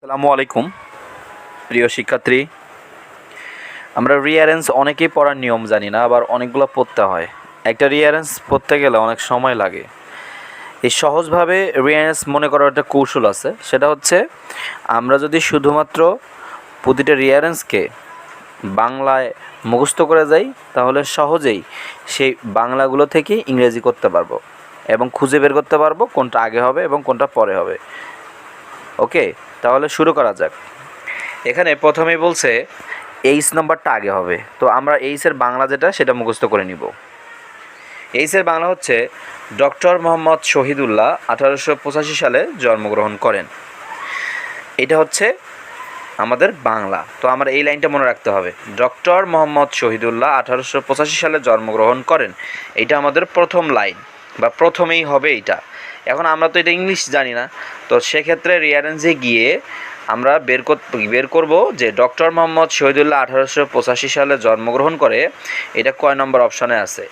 আসসালামু আলাইকুম প্রিয় শিক্ষার্থী। আমরা রিঅ্যারেঞ্জ অনেকেই পড়ার নিয়ম জানি না, আবার অনেকগুলো পড়তে হয়। একটা রিঅ্যারেঞ্জ পড়তে গেলে অনেক সময় লাগে। এই সহজভাবে রিঅ্যারেঞ্জ মনে করার একটা কৌশল আছে, সেটা হচ্ছে আমরা যদি শুধুমাত্র প্রতিটা রিঅ্যারেঞ্জকে বাংলায় মুখস্থ করে যাই, তাহলে সহজেই সেই বাংলাগুলো থেকে ইংরেজি করতে পারবো এবং খুঁজে বের করতে পারবো কোনটা আগে হবে এবং কোনটা পরে হবে। ওকে, তাহলে শুরু করা যাক। এখানে প্রথমেই বলছে এইচ নাম্বারটা আগে হবে, তো আমরা এইচের বাংলা যেটা সেটা মুখস্থ করে নিব। এইচের বাংলা হচ্ছে ডক্টর মোহাম্মদ শহীদুল্লাহ 1885 সালে জন্মগ্রহণ করেন। এটা হচ্ছে আমাদের বাংলা। তো আমরা এই লাইনটা মনে রাখতে হবে, ডক্টর মোহাম্মদ শহীদুল্লাহ 1885 সালে জন্মগ্রহণ করেন। এটা আমাদের প্রথম লাইন বা প্রথমেই হবে এইটা। এখন আমরা তো এটা ইংলিশ জানি না, তো সেক্ষেত্রে রিয়ারেঞ্জে গিয়ে আমরা বের করব যে ডক্টর মোহাম্মদ শহীদুল্লাহ 1885 সালে জন্মগ্রহণ করে, এটা কয় নম্বর অপশানে আছে।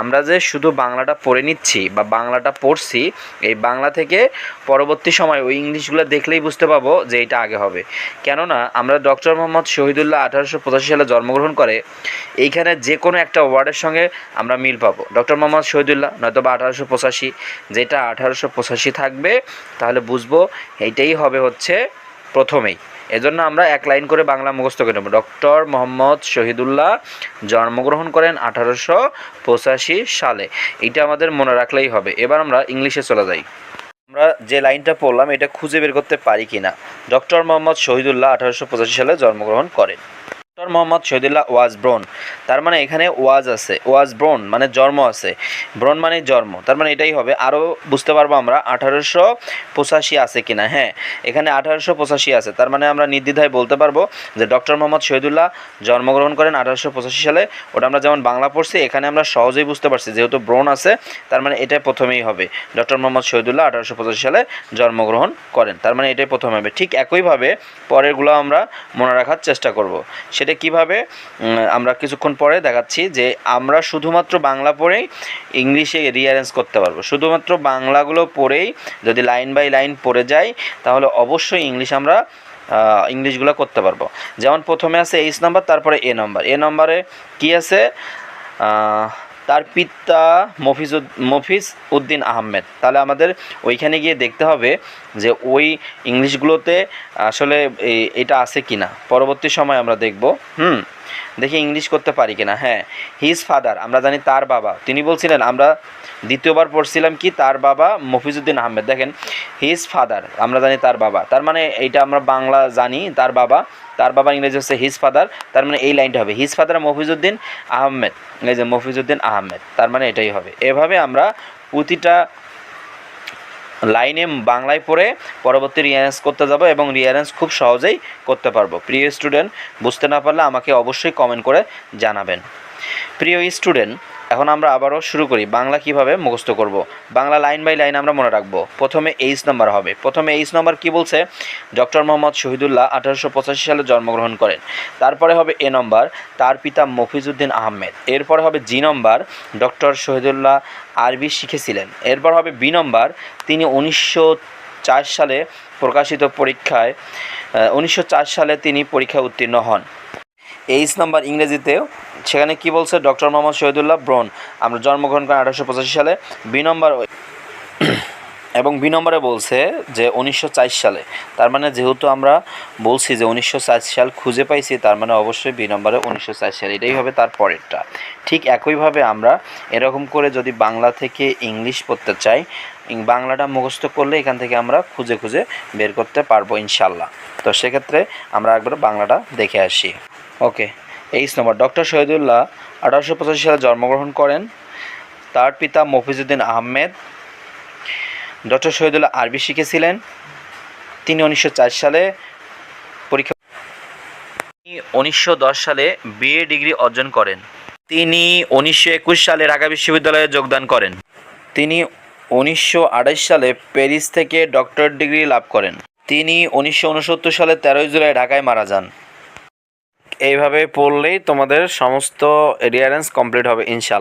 আমরা যে শুধু বাংলাটা পড়ে নিচ্ছি বা বাংলাটা পড়ছি, এই বাংলা থেকে পরবর্তী সময় ওই ইংলিশগুলো দেখলেই বুঝতে পাবো যে এটা আগে হবে। কেননা আমরা ডক্টর মোহাম্মদ শহীদুল্লাহ 1885 সালে জন্মগ্রহণ করে এইখানে যে কোনো একটা ওয়ার্ডের সঙ্গে আমরা মিল পাবো। ডক্টর মোহাম্মদ শহীদুল্লাহ নয়তো বা 1885, যেটা 1885 থাকবে তাহলে বুঝবো এইটাই হবে হচ্ছে প্রথমেই। এজন্য আমরা এক লাইন করে বাংলা মুখস্থ করে নেব, ডক্টর মোহাম্মদ শহীদুল্লাহ জন্মগ্রহণ করেন 1885 সালে। এটা আমাদের মনে রাখলেই হবে। এবার আমরা ইংলিশে চলে যাই। আমরা যে লাইনটা পড়লাম এটা খুঁজে বের করতে পারি কিনা। ডক্টর মোহাম্মদ শহীদুল্লাহ 1885 সালে জন্মগ্রহণ করেন। ডক্টর মোহাম্মদ শহীদুল্লাহ ওয়াজ ব্রন, তার মানে এখানে ওয়াজ আছে, ওয়াজ ব্রন মানে জন্ম আছে, ব্রন মানে জন্ম, তার মানে এটাই হবে। আরও বুঝতে পারবো আমরা 1885 আছে কিনা। হ্যাঁ, এখানে 1885 আছে, তার মানে আমরা নির্দ্বিধায় বলতে পারবো যে ডক্টর মোহাম্মদ শহীদুল্লাহ জন্মগ্রহণ করেন 1885 সালে। ওটা আমরা যেমন বাংলা পড়ছি, এখানে আমরা সহজেই বুঝতে পারছি যেহেতু ব্রন আছে, তার মানে এটাই প্রথমেই হবে। ডক্টর মোহাম্মদ শহীদুল্লাহ 1885 সালে জন্মগ্রহণ করেন, তার মানে এটাই প্রথমে হবে। ঠিক একইভাবে পরেরগুলো আমরা মনে রাখার চেষ্টা করব। সেটা কিভাবে আমরা কিছুক্ষণ পরে দেখাচ্ছি, যে আমরা শুধুমাত্র বাংলা পড়েই ইংলিশে রিঅ্যারেঞ্জ করতে পারবো। শুধুমাত্র বাংলাগুলো পড়েই যদি লাইন বাই লাইন পড়ে যাই, তাহলে অবশ্যই ইংলিশগুলো করতে পারবো। যেমন প্রথমে আছে এইচ নাম্বার, তারপরে এ নম্বরে কি আছে, তার পিতা মফিজ উদ্দিন আহমেদ। তাহলে আমাদের ওইখানে গিয়ে দেখতে হবে যে ওই ইংলিশগুলোতে আসলে এটা আছে কিনা, পরবর্তী সময় আমরা দেখব। দেখি ইংলিশ করতে পারি কিনা। হ্যাঁ, হিজ ফাদার, আমরা জানি তার বাবা, তিনি বলছিলেন, আমরা দ্বিতীয়বার পড়ছিলাম কি তার বাবা মফিজউদ্দিন আহমেদ। দেখেন হিজ ফাদার, আমরা জানি তার বাবা, তার মানে এইটা আমরা বাংলা জানি তার বাবা ইংরেজি হচ্ছে হিজ ফাদার, তার মানে এই লাইনটা হবে হিজ ফাদার মফিজউদ্দিন আহমেদ। এই যে মফিজউদ্দিন আহমেদ, তার মানে এটাই হবে। এভাবে আমরা প্রতিটা লাইনে বাংলায় পড়ে পরবর্তী রিঅ্যারেঞ্জ করতে যাব এবং রিঅ্যারেঞ্জ খুব সহজেই করতে পারবো। প্রিয় স্টুডেন্ট, বুঝতে না পারলে আমাকে অবশ্যই কমেন্ট করে জানাবেন। প্রিয় স্টুডেন্ট, এখন আমরা আবারও শুরু করি বাংলা কিভাবে মুখস্থ করব। বাংলা লাইন বাই লাইন আমরা মনে রাখবো। প্রথমে এইচ নাম্বার হবে। প্রথমে এইচ নাম্বার কি বলছে, ডক্টর মোহাম্মদ শহীদুল্লাহ 1885 সালে জন্মগ্রহণ করেন। তারপরে হবে এ নম্বর, তার পিতা মফিজউদ্দিন আহমেদ। এরপর হবে জি নম্বর, ডক্টর শহীদুল্লাহ আরবি শিখেছিলেন। এরপর হবে বি নম্বর, তিনি 1904 সালে প্রকাশিত 1904 সালে তিনি পরীক্ষায় উত্তীর্ণ হন। এইচ নাম্বার ইংরেজিতেও সেখানে কি বলছে, ডক্টর মোহাম্মদ শহীদুল্লাহ ব্রন, আমরা জন্মগ্রহণ করেন 1885 সালে। বি নম্বর এবং বি নম্বরে বলছে যে 1904 সালে, তার মানে যেহেতু আমরা বলছি যে 1904 সাল খুঁজে পাইছি, তার মানে অবশ্যই বি নম্বরে 1904 সাল, এটাই হবে তার পরেরটা। ঠিক একইভাবে আমরা এরকম করে যদি বাংলা থেকে ইংলিশ পড়তে চাই, বাংলাটা মুখস্থ করলে এখান থেকে আমরা খুঁজে বের করতে পারবো ইনশাল্লাহ। তো সেক্ষেত্রে আমরা একবার বাংলাটা দেখে আসি। ওকে, এইচ নম্বর, ডক্টর শহীদুল্লাহ 1885 সালে জন্মগ্রহণ করেন। তার পিতা মফিজউদ্দিন আহমেদ। ডক্টর শহীদুল্লাহ আরবি শিখেছিলেন। তিনি 1904 সালে 1910 সালে বিএ ডিগ্রি অর্জন করেন। তিনি 1921 সালে ঢাকা বিশ্ববিদ্যালয়ে যোগদান করেন। তিনি 1928 সালে প্যারিস থেকে ডক্টরেট ডিগ্রি লাভ করেন। তিনি 1969 সালে 13 জুলাই ঢাকায় মারা যান। এইভাবে পড়লেই তোমাদের সমস্ত রিঅ্যারেঞ্জ কমপ্লিট হবে ইনশাআল্লাহ।